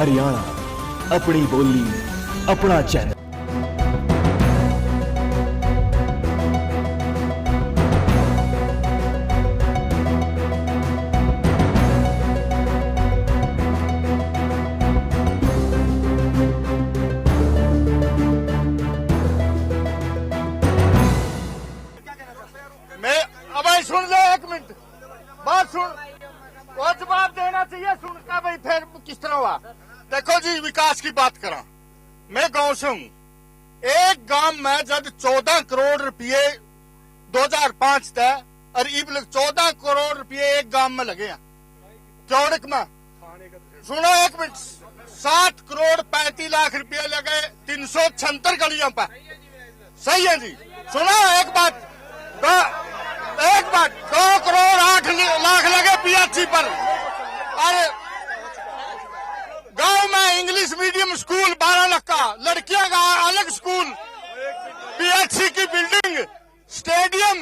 हरियाणा, अपनी बोली, अपना चैनल। भाई सुन ले, एक मिनट बात सुन, वो जवाब देना चाहिए सुन का भाई फिर किस तरह हुआ। देखो जी, विकास की बात करा, मैं गांव से हूँ। एक गांव में जब 14 करोड़ रुपये 2005 तय और इब 14 करोड़ रुपये एक गांव में लगे हैं चौड़क में। सुनो एक मिनट, 7 करोड़ 35 लाख रुपये लगे 376 गलियों पर। सही है जी। सुनो एक बात, 2 करोड़ 8 लाख लगे पीएचसी पर। अरे गांव में इंग्लिश मीडियम स्कूल 12 लाख का, लड़कियों का अलग स्कूल, पीएचसी की बिल्डिंग, स्टेडियम,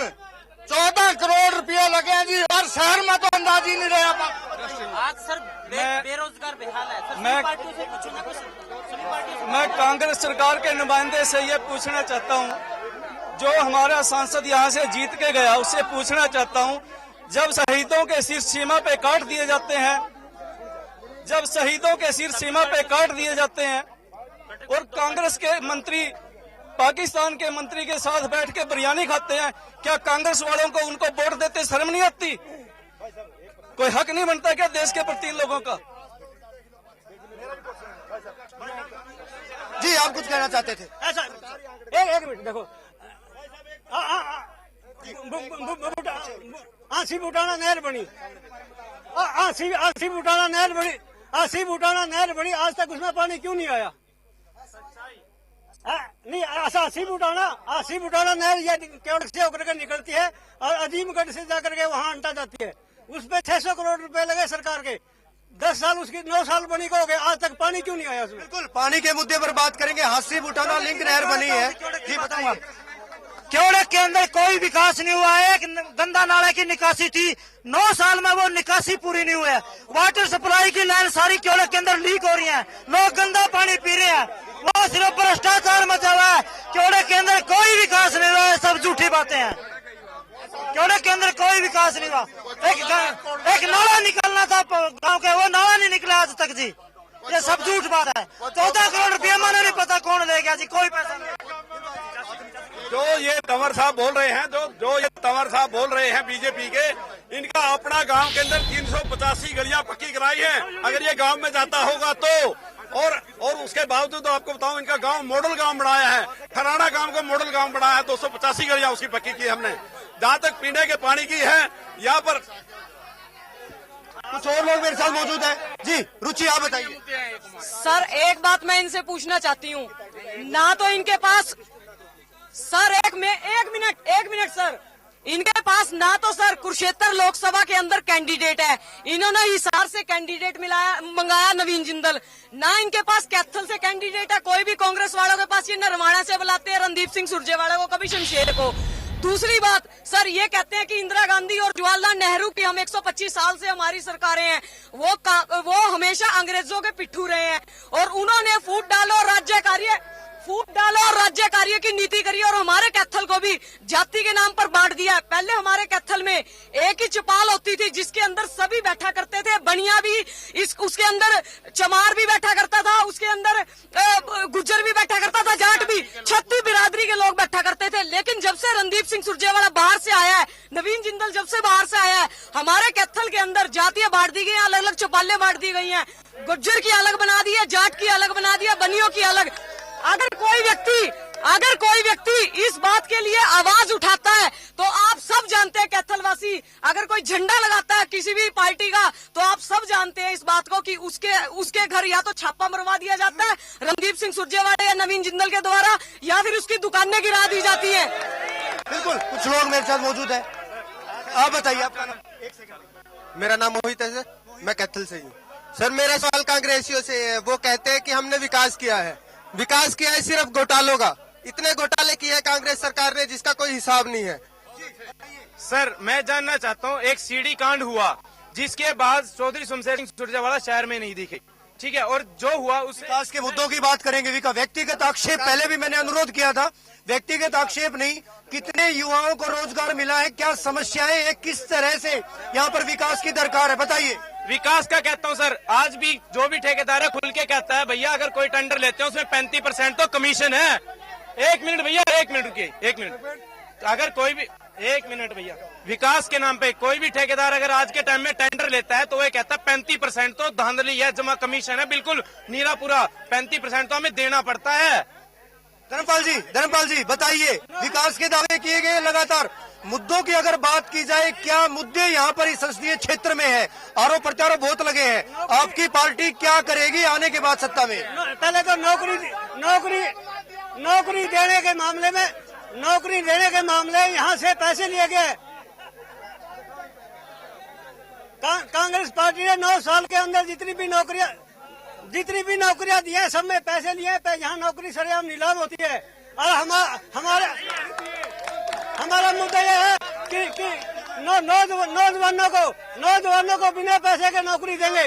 14 करोड़ रुपए लगे हैं जी। और शहर में तो अंदाज ही नहीं रहा। आज सर बेरोजगार बेहाल है सर। पार्टियों से पूछो ना कुछ। मैं कांग्रेस सरकार के नुमाइंदे से ये पूछना चाहता हूँ, जो हमारा सांसद यहाँ से जीत के गया उससे पूछना चाहता हूँ, जब शहीदों के सिर सीमा पे काट दिए जाते हैं, जब शहीदों के सिर सीमा पे काट दिए जाते हैं और कांग्रेस के मंत्री पाकिस्तान के मंत्री के साथ बैठ के बिरयानी खाते हैं, क्या कांग्रेस वालों को उनको वोट देते शर्म नहीं आती? कोई हक नहीं बनता क्या देश के प्रति इन लोगों का? जी आप कुछ कहना चाहते थे? ऐसा एक मिनट देखो, आसी बुटाना नहर बनी, आसी बुटाना नहर बनी, आसी बुटाना नहर बनी, आज तक उसमें पानी क्यों नहीं आया? नहीं, आसी बुटाना नहर ये केवड़ से होकर के निकलती है और अजीमगढ़ से जाकर के वहाँ अंटा जाती है। उस पे 600 करोड़ रुपए लगे सरकार के, 10 साल उसकी 9 साल बनी को हो गए, आज तक पानी क्यों नहीं आया उसमें? बिल्कुल, पानी के मुद्दे पर बात करेंगे। हासी बुटाना लिंक नहर बनी है जी, बताऊंगा। केवड़क के अंदर कोई विकास नहीं हुआ है। एक गंदा नाले की निकासी थी, 9 साल में वो निकासी पूरी नहीं हुई है। वाटर सप्लाई की लाइन सारी केवड़क के अंदर लीक हो रही है, लोग गंदा पानी पी रहे हैं। वो सिर्फ भ्रष्टाचार मचा हुआ है। केवड़क के अंदर कोई विकास नहीं हुआ है, सब झूठी बातें हैं। केवड़क के अंदर कोई विकास नहीं हुआ। एक नाला निकलना था गाँव के, वो नाला नहीं निकला आज तक जी। ये सब झूठ बात है। 14 करोड़ रुपये मैंने नहीं पता कौन ले गया जी, कोई पैसा नहीं। जो ये तंवर साहब बोल रहे हैं, जो ये तंवर साहब बोल रहे हैं बीजेपी के, इनका अपना गांव के अंदर 385 गलियां पक्की कराई है। अगर ये गांव में जाता होगा तो और उसके बावजूद तो आपको बताऊं, इनका गांव मॉडल गांव बनाया है, खराड़ा गांव को मॉडल गांव बनाया है। 285 गलियां उसकी पक्की की हमने। जहां तक पीने के पानी की है, यहाँ पर कुछ और लोग मेरे साथ मौजूद हैं। जी रुचि, आप बताइए। सर एक बात मैं इनसे पूछना चाहती हूँ, ना तो इनके पास सर एक मिनट सर, इनके पास ना तो सर कुरुक्षेत्र लोकसभा के अंदर कैंडिडेट है, इन्होंने हिसार से कैंडिडेट मंगाया नवीन जिंदल, ना इनके पास कैथल से कैंडिडेट है। कोई भी कांग्रेस वालों के पास ये नरवाणा से बुलाते हैं रणदीप सिंह सुरजेवाला को, कभी शमशेर को। दूसरी बात सर, ये कहते हैं कि इंदिरा गांधी और जवाहरलाल नेहरू की हम 125 साल से हमारी सरकारें हैं, वो हमेशा अंग्रेजों के पिट्ठू रहे हैं और उन्होंने फूट डालो और राज्य कार्य की नीति करी और हमारे कैथल को भी जाति के नाम पर बांट दिया। पहले हमारे कैथल में एक ही चौपाल होती थी जिसके अंदर सभी बैठा करते थे, बनिया भी, उसके अंदर चमार भी बैठा करता था, उसके अंदर गुज्जर भी बैठा करता था, जाट भी, 36 बिरादरी के लोग बैठा करते थे। लेकिन जब से रणदीप सिंह सुरजेवाला बाहर से आया है, नवीन जिंदल जब से बाहर से आया है, हमारे कैथल के अंदर जातियां बांट दी गई, अलग अलग चौपाले बांट दी गई हैं, गुज्जर की अलग बना दी है, जाट की अलग बना दिया, बनियों की अलग। अगर कोई व्यक्ति इस बात के लिए आवाज उठाता है तो आप सब जानते हैं कैथलवासी, अगर कोई झंडा लगाता है किसी भी पार्टी का तो आप सब जानते हैं इस बात को कि उसके घर या तो छापा मरवा दिया जाता है रणदीप सिंह सुरजेवाला या नवीन जिंदल के द्वारा, या फिर उसकी दुकानें गिरा दी जाती है। बिल्कुल, कुछ लोग मेरे साथ मौजूद है। आप बताइए आपका नाम? एक सेकंड। मेरा नाम मोहित है सर, मैं कैथल से हूँ। सर मेरा सवाल कांग्रेसियों से है, वो कहते हैं कि हमने विकास किया है सिर्फ घोटालों का। इतने घोटाले किए हैं कांग्रेस सरकार ने जिसका कोई हिसाब नहीं है। सर मैं जानना चाहता हूँ, एक सीडी कांड हुआ जिसके बाद चौधरी शमशेर सिंह सुरजेवाला शहर में नहीं दिखे, ठीक है, और जो हुआ उस विकास के मुद्दों की बात करेंगे। व्यक्तिगत आक्षेप पहले भी मैंने अनुरोध किया था, व्यक्तिगत आक्षेप नहीं, कितने युवाओं को रोजगार मिला है, क्या समस्याएं हैं, किस तरह से यहाँ पर विकास की दरकार है, बताइए। विकास का कहता हूँ सर, आज भी जो भी ठेकेदार है खुल के कहता है भैया अगर कोई टेंडर लेते हैं उसमें 35% तो कमीशन है। एक मिनट भैया, एक मिनट रुकिए, एक मिनट। अगर कोई भी, एक मिनट भैया, विकास के नाम पे कोई भी ठेकेदार अगर आज के टाइम में टेंडर लेता है तो वो कहता है 35% तो धांधली है, जमा कमीशन है, बिल्कुल नीरा पूरा 35% तो हमें देना पड़ता है। धर्मपाल जी बताइए, विकास के दावे किए गए लगातार, मुद्दों की अगर बात की जाए, क्या मुद्दे यहाँ पर इस संसदीय क्षेत्र में है? आरोप प्रत्यारोप बहुत लगे हैं, आपकी पार्टी क्या करेगी आने के बाद सत्ता में? पहले तो नौकरी देने के मामले में, नौकरी देने के मामले यहाँ से पैसे लिए गए। कांग्रेस पार्टी ने 9 साल के अंदर जितनी भी नौकरियां दी है सब में पैसे लिए हैं। यहाँ नौकरी सरेआम नीलाम होती है। और हमारा मुद्दा यह है कि नौजवानों को बिना पैसे के नौकरी देंगे।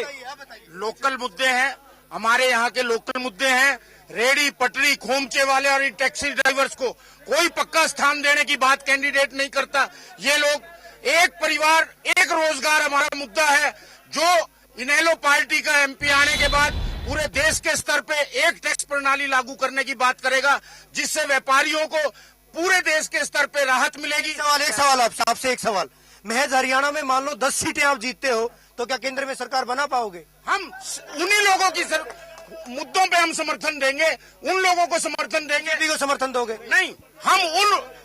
लोकल मुद्दे हैं, हमारे यहाँ के लोकल मुद्दे हैं। रेडी पटरी खोमचे वाले और इन टैक्सी ड्राइवर्स को कोई पक्का स्थान देने की बात कैंडिडेट नहीं करता। ये लोग एक परिवार एक रोजगार हमारा मुद्दा है, जो इनेलो पार्टी का एमपी आने के बाद पूरे देश के स्तर पे एक टैक्स प्रणाली लागू करने की बात करेगा, जिससे व्यापारियों को पूरे देश के स्तर पे राहत मिलेगी। एक सवाल आपसे एक सवाल, महज हरियाणा में मान लो 10 सीटें आप जीतते हो तो क्या केंद्र में सरकार बना पाओगे? हम उन्हीं लोगों की मुद्दों पे हम समर्थन देंगे, उन लोगों को समर्थन देंगे। बीजेपी को समर्थन दोगे? नहीं, हम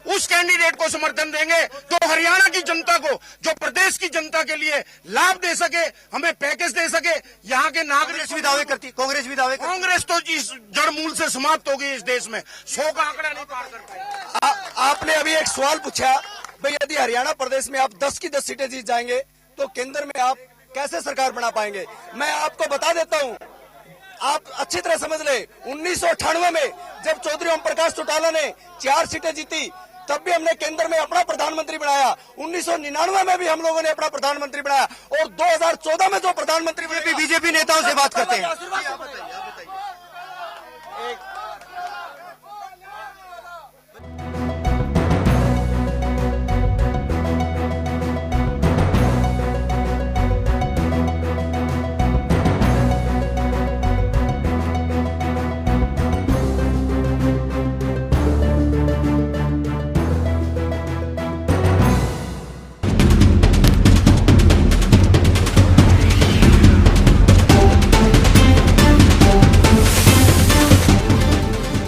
उस कैंडिडेट को समर्थन देंगे तो हरियाणा की जनता को, जो प्रदेश की जनता के लिए लाभ दे सके, हमें पैकेज दे सके। यहाँ के नागरिक भी दावे करती, कांग्रेस भी दावे करती। कांग्रेस तो इस जड़ मूल से समाप्त हो गई इस देश में, 100 का आंकड़ा नहीं पार कर पाएगी। आपने अभी एक सवाल पूछा भाई, यदि हरियाणा प्रदेश में आप 10 की 10 सीटें जीत जाएंगे तो केंद्र में आप कैसे सरकार बना पाएंगे? मैं आपको बता देता हूँ, आप अच्छी तरह समझ ले। 1998 में जब चौधरी ओम प्रकाश चौटाला ने 4 सीटें जीती, तब भी हमने केंद्र में अपना प्रधानमंत्री बनाया। 1999 में भी हम लोगों ने अपना प्रधानमंत्री बनाया, और 2014 में जो प्रधानमंत्री बने। बीजेपी नेताओं से बात करते हैं।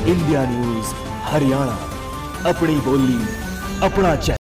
इंडिया न्यूज हरियाणा, अपनी बोली अपना चैनल।